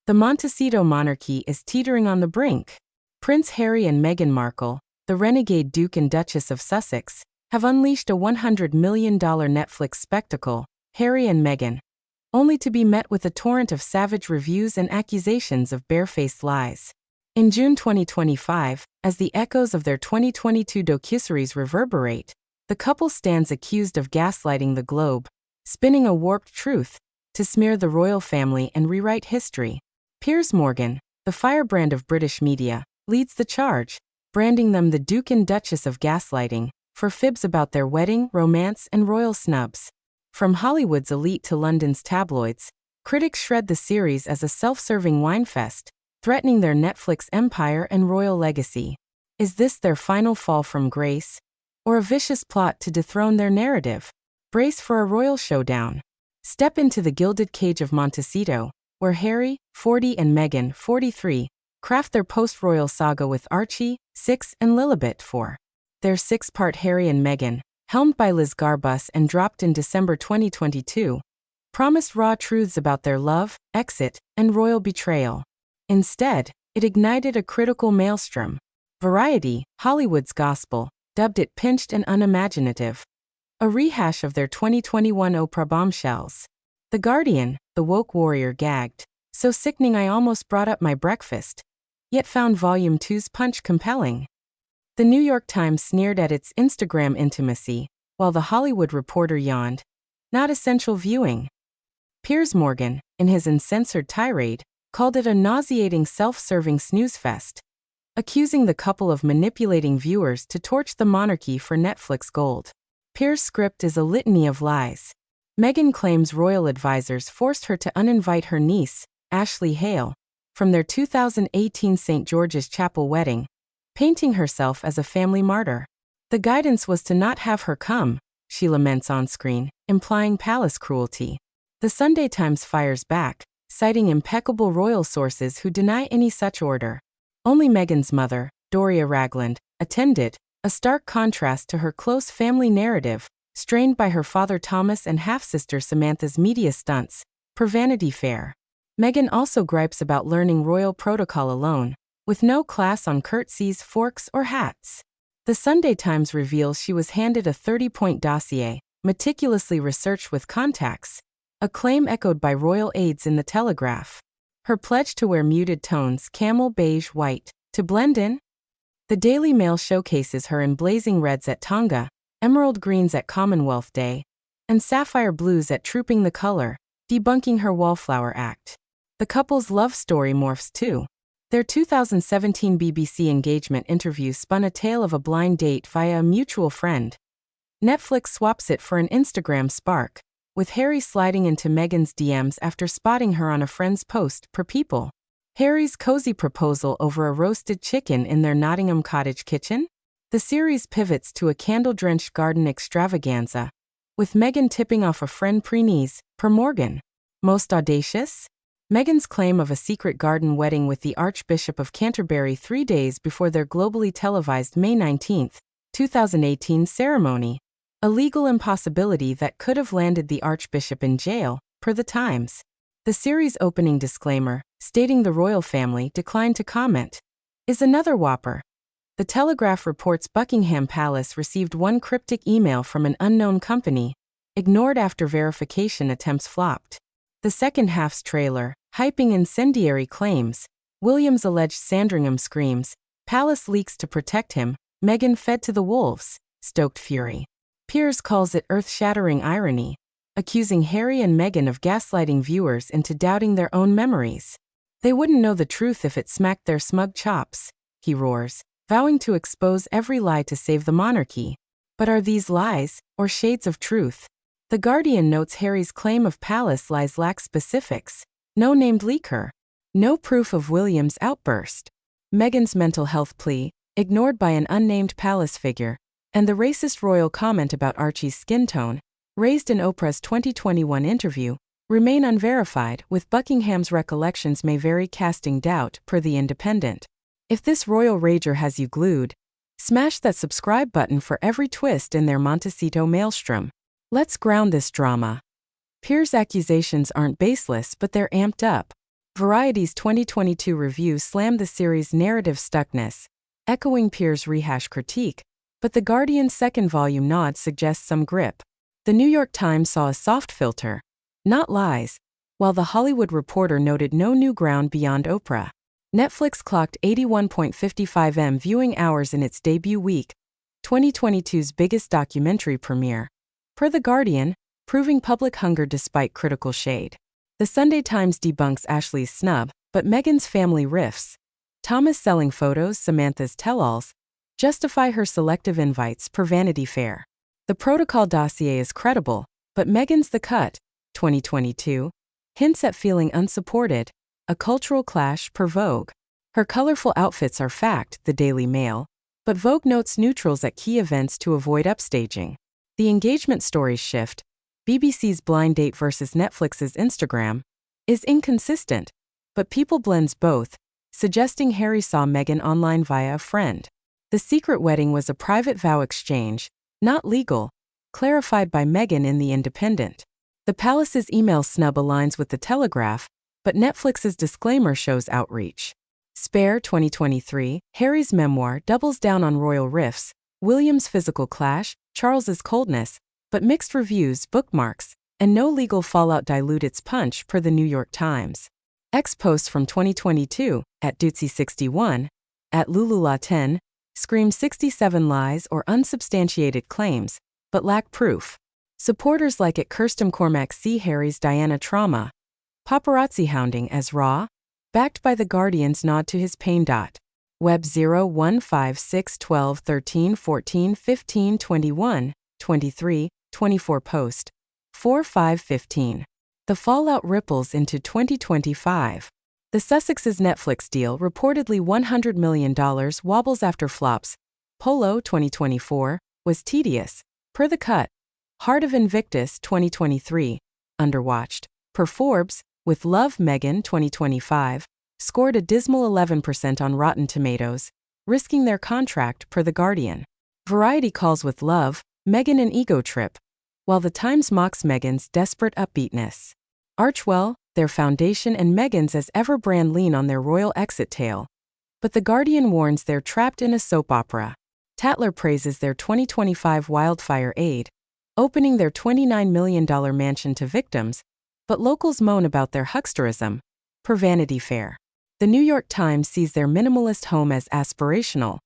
The Montecito monarchy is teetering on the brink. Prince Harry and Meghan Markle, the renegade Duke and Duchess of Sussex, have unleashed a $100 million Netflix spectacle, Harry and Meghan, only to be met with a torrent of savage reviews and accusations of barefaced lies. In June 2025, as the echoes of their 2022 documentaries reverberate, the couple stands accused of gaslighting the globe, spinning a warped truth to smear the royal family and rewrite history. Piers Morgan, the firebrand of British media, leads the charge, branding them the Duke and Duchess of gaslighting for fibs about their wedding, romance, and royal snubs. From Hollywood's elite to London's tabloids, critics shred the series as a self-serving winefest, threatening their Netflix empire and royal legacy. Is this their final fall from grace? Or a vicious plot to dethrone their narrative? Brace for a royal showdown. Step into the gilded cage of Montecito, where Harry, 40, and Meghan, 43, craft their post-royal saga with Archie, 6, and Lilibet, 4. Their six-part Harry and Meghan, helmed by Liz Garbus and dropped in December 2022, promised raw truths about their love, exit, and royal betrayal. Instead, it ignited a critical maelstrom. Variety, Hollywood's gospel, dubbed it pinched and unimaginative, a rehash of their 2021 Oprah bombshells. The Guardian, the woke warrior, gagged, so sickening I almost brought up my breakfast, yet found Volume 2's punch compelling. The New York Times sneered at its Instagram intimacy, while The Hollywood Reporter yawned, not essential viewing. Piers Morgan, in his uncensored tirade, called it a nauseating self-serving snooze fest, accusing the couple of manipulating viewers to torch the monarchy for Netflix gold. Piers' script is a litany of lies. Meghan claims royal advisors forced her to uninvite her niece, Ashley Hale, from their 2018 St. George's Chapel wedding, painting herself as a family martyr. The guidance was to not have her come, she laments on screen, implying palace cruelty. The Sunday Times fires back, citing impeccable royal sources who deny any such order. Only Meghan's mother, Doria Ragland, attended, a stark contrast to her close family narrative, strained by her father Thomas and half-sister Samantha's media stunts, per Vanity Fair. Meghan also gripes about learning royal protocol alone, with no class on curtsies, forks, or hats. The Sunday Times reveals she was handed a 30-point dossier, meticulously researched with contacts, a claim echoed by royal aides in the Telegraph. Her pledge to wear muted tones, camel beige, white, to blend in. The Daily Mail showcases her in blazing reds at Tonga, emerald greens at Commonwealth Day, and sapphire blues at Trooping the Color, debunking her wallflower act. The couple's love story morphs too. Their 2017 BBC engagement interview spun a tale of a blind date via a mutual friend. Netflix swaps it for an Instagram spark, with Harry sliding into Meghan's DMs after spotting her on a friend's post, per People. Harry's cozy proposal over a roasted chicken in their Nottingham cottage kitchen? The series pivots to a candle-drenched garden extravaganza, with Meghan tipping off a friend pre-knees, per Morgan. Most audacious? Meghan's claim of a secret garden wedding with the Archbishop of Canterbury 3 days before their globally televised May 19, 2018 ceremony. A legal impossibility that could have landed the Archbishop in jail, per The Times. The series' opening disclaimer, stating the royal family declined to comment, is another whopper. The Telegraph reports Buckingham Palace received one cryptic email from an unknown company, ignored after verification attempts flopped. The second half's trailer, hyping incendiary claims, William's alleged Sandringham screams, palace leaks to protect him, Meghan fed to the wolves, stoked fury. Piers calls it earth-shattering irony, accusing Harry and Meghan of gaslighting viewers into doubting their own memories. They wouldn't know the truth if it smacked their smug chops, he roars, vowing to expose every lie to save the monarchy. But are these lies, or shades of truth? The Guardian notes Harry's claim of palace lies lacks specifics. No named leaker. No proof of William's outburst. Meghan's mental health plea, ignored by an unnamed palace figure, and the racist royal comment about Archie's skin tone, raised in Oprah's 2021 interview, remain unverified, with Buckingham's recollections may vary, casting doubt, per The Independent. If this royal rager has you glued, smash that subscribe button for every twist in their Montecito maelstrom. Let's ground this drama. Piers' accusations aren't baseless, but they're amped up. Variety's 2022 review slammed the series' narrative stuckness, echoing Piers' rehash critique, but The Guardian's second volume nod suggests some grip. The New York Times saw a soft filter, not lies, while The Hollywood Reporter noted no new ground beyond Oprah. Netflix clocked 81.55 viewing hours in its debut week, 2022's biggest documentary premiere, per The Guardian, proving public hunger despite critical shade. The Sunday Times debunks Ashley's snub, but Meghan's family riffs. Thomas selling photos, Samantha's tell-alls, justify her selective invites per Vanity Fair. The protocol dossier is credible, but Meghan's the cut, 2022, hints at feeling unsupported, a cultural clash per Vogue. Her colorful outfits are fact, the Daily Mail, but Vogue notes neutrals at key events to avoid upstaging. The engagement stories shift, BBC's blind date versus Netflix's Instagram, is inconsistent, but People blends both, suggesting Harry saw Meghan online via a friend. The secret wedding was a private vow exchange, not legal, clarified by Meghan in The Independent. The palace's email snub aligns with The Telegraph, but Netflix's disclaimer shows outreach. Spare 2023, Harry's memoir doubles down on royal rifts, William's physical clash, Charles's coldness, but mixed reviews, bookmarks, and no legal fallout dilute its punch per The New York Times. Post from 2022, at Dutsy61, at Lulula10, scream 67 lies or unsubstantiated claims, but lack proof. Supporters like it Kirsten Cormack see Harry's Diana trauma, paparazzi hounding as raw, backed by The Guardian's nod to his pain. Web 0 1 5 6 12 13 14 15 21 23 24 post 4 5 15. The fallout ripples into 2025. The Sussex's Netflix deal, reportedly $100 million, wobbles after flops. Polo 2024 was tedious, per The Cut. Heart of Invictus 2023, underwatched, per Forbes, with Love Meghan 2025, scored a dismal 11% on Rotten Tomatoes, risking their contract per The Guardian. Variety calls With Love Meghan an ego trip, while The Times mocks Meghan's desperate upbeatness. Archwell, their foundation, and Meghan's as ever brand lean on their royal exit tale, but The Guardian warns they're trapped in a soap opera. Tatler praises their 2025 wildfire aid, opening their $29 million mansion to victims, but locals moan about their hucksterism, per Vanity Fair. The New York Times sees their minimalist home as aspirational,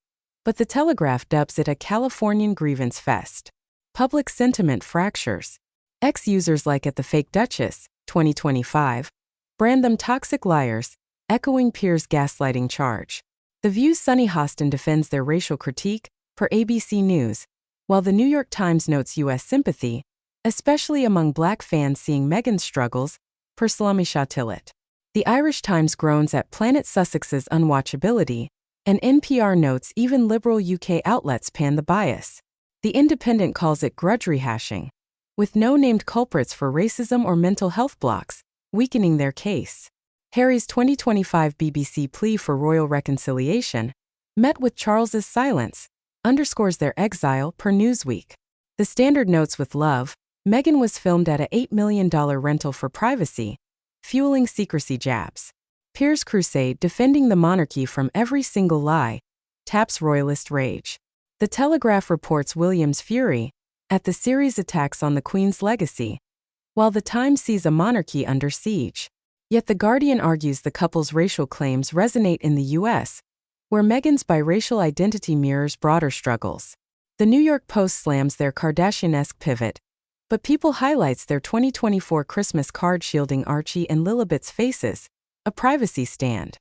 but The Telegraph dubs it a Californian grievance fest. Public sentiment fractures. Ex-users like at the fake Duchess, 2025, brand them toxic liars, echoing Piers' gaslighting charge. The View's Sunny Hostin defends their racial critique, per ABC News, while The New York Times notes U.S. sympathy, especially among black fans seeing Meghan's struggles, per Slamisha Tillett. The Irish Times groans at Planet Sussex's unwatchability, and NPR notes even liberal UK outlets pan the bias. The Independent calls it grudge rehashing, with no named culprits for racism or mental health blocks, weakening their case. Harry's 2025 BBC plea for royal reconciliation, met with Charles's silence, underscores their exile, per Newsweek. The Standard notes With Love, Meghan was filmed at a $8 million rental for privacy, fueling secrecy jabs. Piers' crusade defending the monarchy from every single lie, taps royalist rage. The Telegraph reports William's fury at the series attacks on the Queen's legacy, while The Times sees a monarchy under siege. Yet The Guardian argues the couple's racial claims resonate in the U.S., where Meghan's biracial identity mirrors broader struggles. The New York Post slams their Kardashian-esque pivot, but People highlights their 2024 Christmas card shielding Archie and Lilibet's faces, a privacy stand.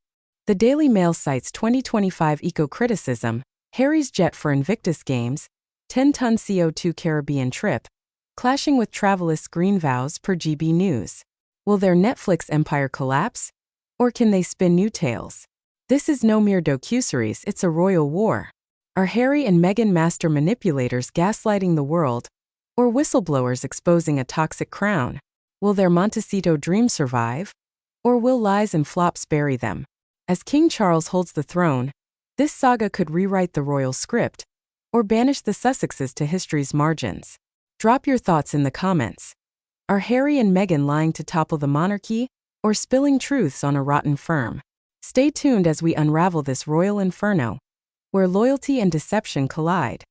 The Daily Mail cites 2025 eco-criticism, Harry's jet for Invictus Games, 10-ton CO2 Caribbean trip, clashing with travelists' green vows, per GB News. Will their Netflix empire collapse? Or can they spin new tales? This is no mere docuseries, it's a royal war. Are Harry and Meghan master manipulators gaslighting the world, or whistleblowers exposing a toxic crown? Will their Montecito dream survive? Or will lies and flops bury them? As King Charles holds the throne, this saga could rewrite the royal script, or banish the Sussexes to history's margins. Drop your thoughts in the comments. Are Harry and Meghan lying to topple the monarchy, or spilling truths on a rotten firm? Stay tuned as we unravel this royal inferno, where loyalty and deception collide.